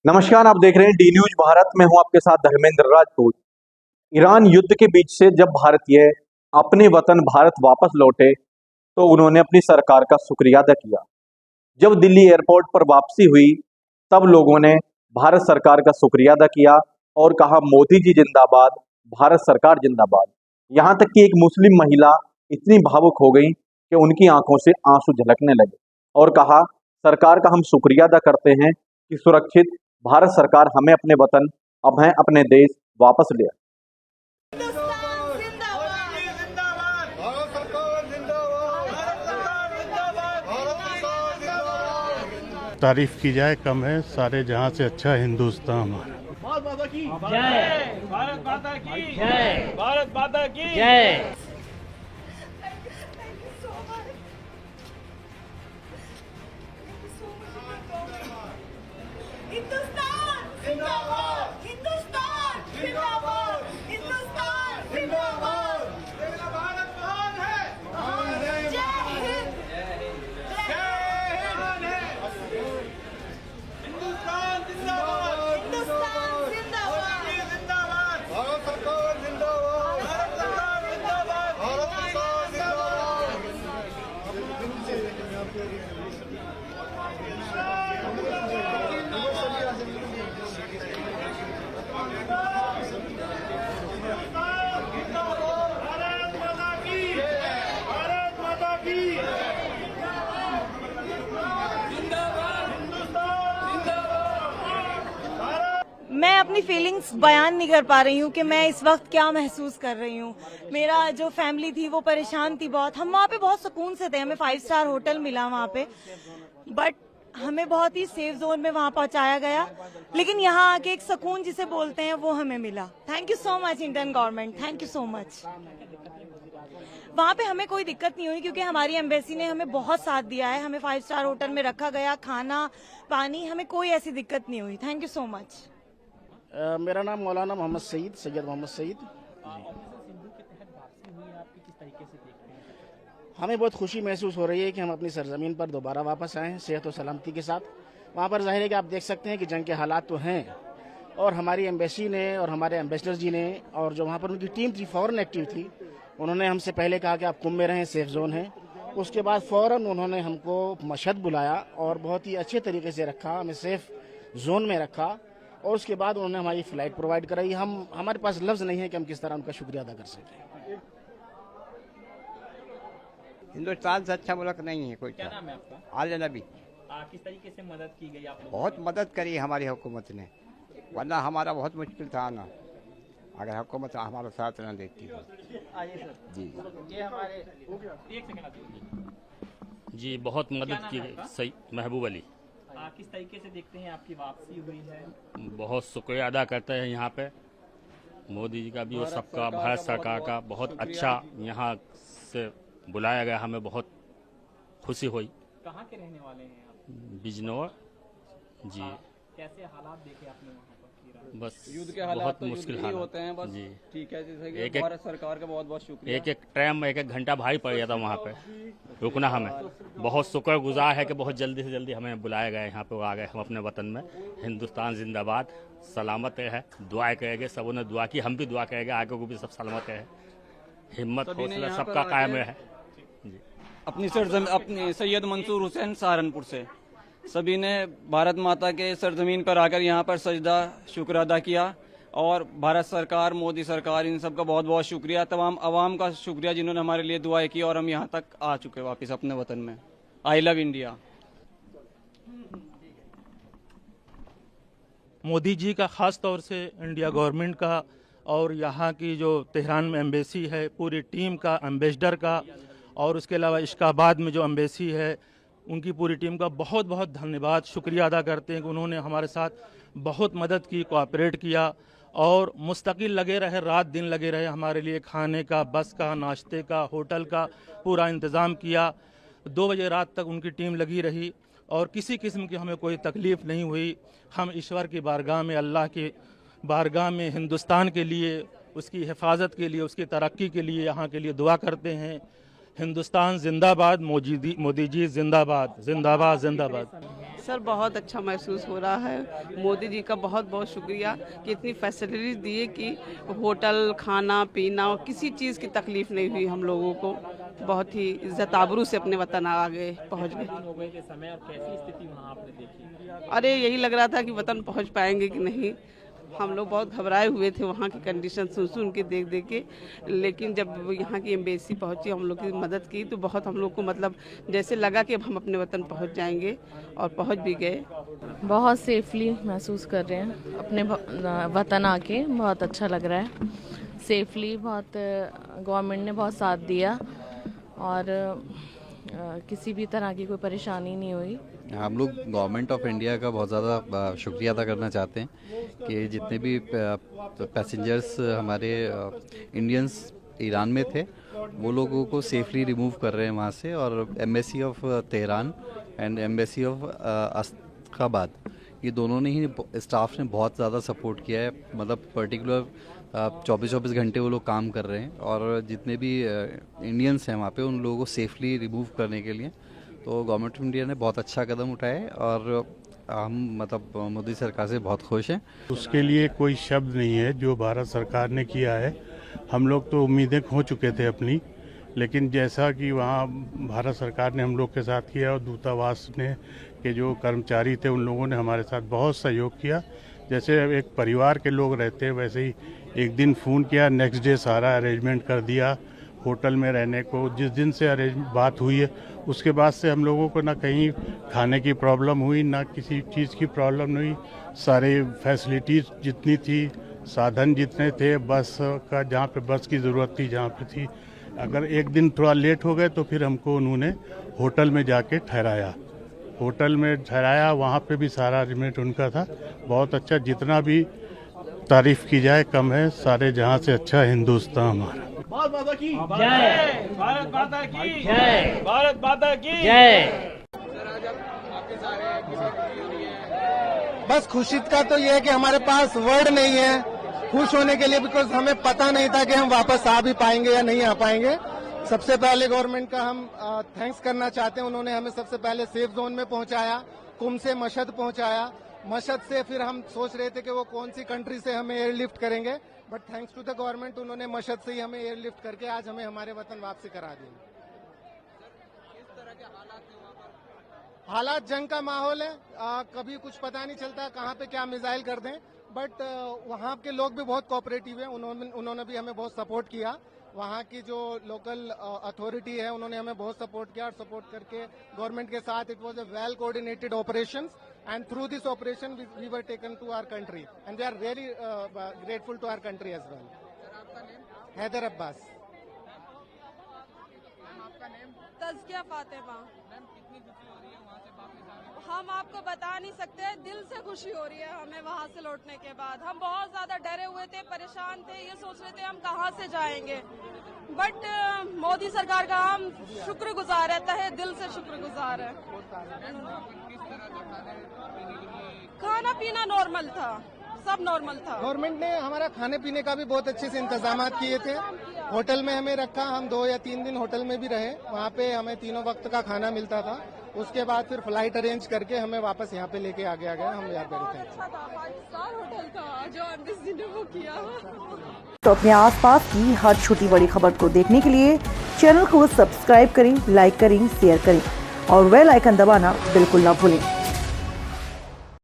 नमस्कार, आप देख रहे हैं डी न्यूज भारत में। हूं आपके साथ धर्मेंद्र राजपूत। ईरान युद्ध के बीच से जब भारतीय अपने वतन भारत वापस लौटे तो उन्होंने अपनी सरकार का शुक्रिया अदा किया। जब दिल्ली एयरपोर्ट पर वापसी हुई तब लोगों ने भारत सरकार का शुक्रिया अदा किया और कहा, मोदी जी जिंदाबाद, भारत सरकार जिंदाबाद। यहाँ तक कि एक मुस्लिम महिला इतनी भावुक हो गई कि उनकी आंखों से आंसू झलकने लगे और कहा, सरकार का हम शुक्रिया अदा करते हैं कि सुरक्षित भारत सरकार हमें अपने वतन, अब है अपने देश वापस ले आए। तारीफ की जाए कम है, सारे जहां से अच्छा हिंदुस्तान हमारा। भारत माता की जय, भारत माता की जय, भारत माता की जय। हिंदुस्तान जिंदाबाद, हिंदुस्तान जिंदाबाद, हिंदुस्तान जिंदाबाद। मेरा भारत महान है, जय हिंद, जय हिंद। हिंदुस्तान जिंदाबाद, हिंदुस्तान जिंदाबाद, जिंदाबाद। भारत सरकार जिंदाबाद, भारत सरकार जिंदाबाद, भारत सरकार मैं अपनी फीलिंग्स बयान नहीं कर पा रही हूँ कि मैं इस वक्त क्या महसूस कर रही हूँ। मेरा जो फैमिली थी वो परेशान थी बहुत। हम वहाँ पे बहुत सुकून से थे, हमें 5 स्टार होटल मिला वहाँ पे, बट हमें बहुत ही सेफ जोन में वहाँ पहुँचाया गया। लेकिन यहाँ आके एक सुकून जिसे बोलते हैं वो हमें मिला। Thank you so much Indian government, thank you so much. वहाँ पे हमें कोई दिक्कत नहीं हुई क्योंकि हमारी एम्बेसी ने हमें बहुत साथ दिया है। हमें 5 स्टार होटल में रखा गया, खाना पानी, हमें कोई ऐसी दिक्कत नहीं हुई। Thank you so much. मेरा नाम मौलाना मोहम्मद सैयद मोहम्मद सईद। हमें बहुत खुशी महसूस हो रही है कि हम अपनी सरजमीन पर दोबारा वापस आए हैं सेहत और सलामती के साथ। वहाँ पर जाहिर है कि आप देख सकते हैं कि जंग के हालात तो हैं, और हमारी एम्बेसी ने और हमारे एम्बेसडर जी ने और जो वहाँ पर उनकी टीम थी फ़ौरन एक्टिव थी। उन्होंने हमसे पहले कहा कि आप कुंभ में रहें, सेफ जोन है। उसके बाद फ़ौरन उन्होंने हमको मशहद बुलाया और बहुत ही अच्छे तरीके से रखा, हमें सेफ जोन में रखा, और उसके बाद उन्होंने हमारी फ्लाइट प्रोवाइड कराई। हमारे पास लफ्ज़ नहीं है कि हम किस तरह उनका शुक्रिया अदा कर सकें। हिंदुस्तान से अच्छा मुल्क नहीं है कोई। क्या नाम है आपका? आल नबी। किस तरीके से मदद की गई आप लोगों बहुत मदद करी हमारी हुकूमत ने, वरना हमारा बहुत मुश्किल था आना अगर हुकूमत हमारा साथ न देती तो। आइए सर जी ये हमारे एक सेकंड जी बहुत मदद की गई। सही महबूब अली। किस तरीके से देखते हैं आपकी वापसी हुई है? बहुत शुक्रिया अदा करते हैं यहाँ पे मोदी जी का भी और सबका, भारत सरकार का बहुत अच्छा यहाँ से बुलाया गया, हमें बहुत खुशी हुई। कहाँ के रहने वाले हैं आप? बिजनौर जी। कैसे हालात देखे आपने वहाँ पर? बस युद्ध के हालात बहुत तो मुश्किल युद्ध ही हालात होते हैं बस जी। ठीक है, जैसे कि भारत सरकार का बहुत बहुत शुक्रिया। एक ट्रैम 1 घंटा भारी पड़ गया था वहाँ पे रुकना। हमें बहुत शुक्रगुजार है कि बहुत जल्दी से जल्दी हमें बुलाया गया, यहाँ पे आ गए हम अपने वतन में। हिंदुस्तान जिंदाबाद, सलामत है, दुआ करेंगे, सबों ने दुआ की, हम भी दुआ करेंगे आगे को भी सब सलामत है, हिम्मत हौसला सबका कायम है जी। अपनी सैयद मंसूर हुसैन सहारनपुर से सभी ने भारत माता के सरजमीन पर आकर यहाँ पर सजदा शुक्र अदा किया, और भारत सरकार, मोदी सरकार, इन सब का बहुत बहुत शुक्रिया। तमाम अवाम का शुक्रिया जिन्होंने हमारे लिए दुआएं की, और हम यहाँ तक आ चुके वापस अपने वतन में। I love India. Modi ji का ख़ास तौर से इंडिया गवर्नमेंट का और यहाँ की जो तेहरान में एम्बेसी है पूरी टीम का, एम्बेसडर का, और उसके अलावा इश्काबाद में जो एम्बेसी है उनकी पूरी टीम का बहुत बहुत धन्यवाद, शुक्रिया अदा करते हैं कि उन्होंने हमारे साथ बहुत मदद की, कोऑपरेट किया और मुस्तकिल लगे रहे, रात दिन लगे रहे, हमारे लिए खाने का, बस का, नाश्ते का, होटल का पूरा इंतज़ाम किया। 2 बजे रात तक उनकी टीम लगी रही और किसी किस्म की हमें कोई तकलीफ़ नहीं हुई। हम ईश्वर की बारगाह में, अल्लाह की बारगाह में हिंदुस्तान के लिए, उसकी हिफाजत के लिए, उसकी तरक्की के लिए, यहाँ के लिए दुआ करते हैं। हिंदुस्तान जिंदाबाद, मोदी जी जिंदाबाद, जिंदाबाद जिंदाबाद। सर बहुत अच्छा महसूस हो रहा है। मोदी जी का बहुत बहुत शुक्रिया कि इतनी फैसिलिटीज दिए कि होटल, खाना पीना किसी चीज़ की तकलीफ नहीं हुई हम लोगों को। बहुत ही इज्जत आबरू से अपने वतन आ गए, पहुँच गए। के समय और कैसी स्थिति वहाँ आपने देखी? अरे यही लग रहा था कि वतन पहुँच पाएंगे कि नहीं। हम लोग बहुत घबराए हुए थे वहाँ की कंडीशन सुन के देख के, लेकिन जब यहाँ की एम्बेसी पहुँची, हम लोग की मदद की, तो बहुत हम लोग को मतलब जैसे लगा कि अब हम अपने वतन पहुँच जाएंगे, और पहुँच भी गए। बहुत सेफली महसूस कर रहे हैं अपने वतन आके, बहुत अच्छा लग रहा है। सेफली बहुत गवर्नमेंट ने बहुत साथ दिया और किसी भी तरह की कोई परेशानी नहीं हुई। हम लोग गवर्नमेंट ऑफ इंडिया का बहुत ज़्यादा शुक्रिया अदा करना चाहते हैं कि जितने भी पैसेंजर्स हमारे इंडियंस ईरान में थे, वो लोगों को सेफली रिमूव कर रहे हैं वहाँ से, और embassy of Tehran and embassy of Ashgabat, ये दोनों ने ही स्टाफ ने बहुत ज़्यादा सपोर्ट किया है। मतलब पर्टिकुलर 24-24 घंटे वो लोग काम कर रहे हैं, और जितने भी इंडियंस हैं वहाँ पे, उन लोगों को सेफली रिमूव करने के लिए तो गवर्नमेंट ऑफ इंडिया ने बहुत अच्छा कदम उठाया है, और हम मतलब मोदी सरकार से बहुत खुश हैं। उसके लिए कोई शब्द नहीं है जो भारत सरकार ने किया है। हम लोग तो उम्मीदें खो चुके थे अपनी, लेकिन जैसा कि वहाँ भारत सरकार ने हम लोग के साथ किया, और दूतावास ने के जो कर्मचारी थे उन लोगों ने हमारे साथ बहुत सहयोग किया। जैसे एक परिवार के लोग रहते हैं, वैसे ही एक दिन फ़ोन किया, नेक्स्ट डे सारा अरेंजमेंट कर दिया होटल में रहने को। जिस दिन से बात हुई है उसके बाद से हम लोगों को ना कहीं खाने की प्रॉब्लम हुई, ना किसी चीज़ की प्रॉब्लम हुई। सारे फैसिलिटीज़ जितनी थी, साधन जितने थे, बस का जहाँ पे बस की ज़रूरत थी, जहाँ पे थी, अगर एक दिन थोड़ा लेट हो गए तो फिर हमको उन्होंने होटल में जाके ठहराया। होटल में ठहराया, वहाँ पे भी सारा अरेंजमेंट उनका था। बहुत अच्छा, जितना भी तारीफ की जाए कम है। सारे जहाँ से अच्छा हिंदुस्तान हमारा। भारत माता की जय, भारत माता की जय, भारत माता की जय। बस खुशी का तो ये है कि हमारे पास वर्ड नहीं है खुश होने के लिए, बिकॉज हमें पता नहीं था कि हम वापस आ भी पाएंगे या नहीं आ पाएंगे। सबसे पहले गवर्नमेंट का हम थैंक्स करना चाहते हैं। उन्होंने हमें सबसे पहले सेफ जोन में पहुंचाया, कुम से मशहद पहुंचाया। मशहद से फिर हम सोच रहे थे कि वो कौन सी कंट्री से हमें एयरलिफ्ट करेंगे, but thanks to the government उन्होंने मशहद से ही हमें एयरलिफ्ट करके आज हमें हमारे वतन वापसी करा दी। हालात जंग का माहौल है, कभी कुछ पता नहीं चलता कहाँ पे क्या मिसाइल कर दें, बट वहाँ के लोग भी बहुत कोऑपरेटिव हैं। उन्होंने भी हमें बहुत सपोर्ट किया। वहाँ की जो लोकल अथॉरिटी है उन्होंने हमें बहुत सपोर्ट किया, और सपोर्ट करके गवर्नमेंट के साथ it was a well coordinated operations, and through this operation we were taken to our country, and we are really grateful to our country as well. Haider Abbas. Tazkia Fatima. हम आपको बता नहीं सकते, दिल से खुशी हो रही है हमें वहाँ से लौटने के बाद। हम बहुत ज्यादा डरे हुए थे, परेशान थे, ये सोच रहे थे हम कहाँ से जाएंगे, बट मोदी सरकार का हम शुक्रगुजार है, तहे दिल से शुक्रगुजार है। खाना पीना नॉर्मल था, सब नॉर्मल था। गवर्नमेंट ने हमारा खाने पीने का भी बहुत अच्छे से इंतजाम किए थे। होटल में हमें रखा, हम 2 या 3 दिन होटल में भी रहे। वहाँ पे हमें 3 वक्त का खाना मिलता था। उसके बाद फिर फ्लाइट अरेंज करके हमें वापस यहाँ पे लेके आ गया। हम यार होटल था जो एम्बेसी ने वो किया। तो अपने आसपास की हर छोटी बड़ी खबर को देखने के लिए चैनल को सब्सक्राइब करें, लाइक करें, शेयर करें और बेल आइकन दबाना बिल्कुल ना भूलें।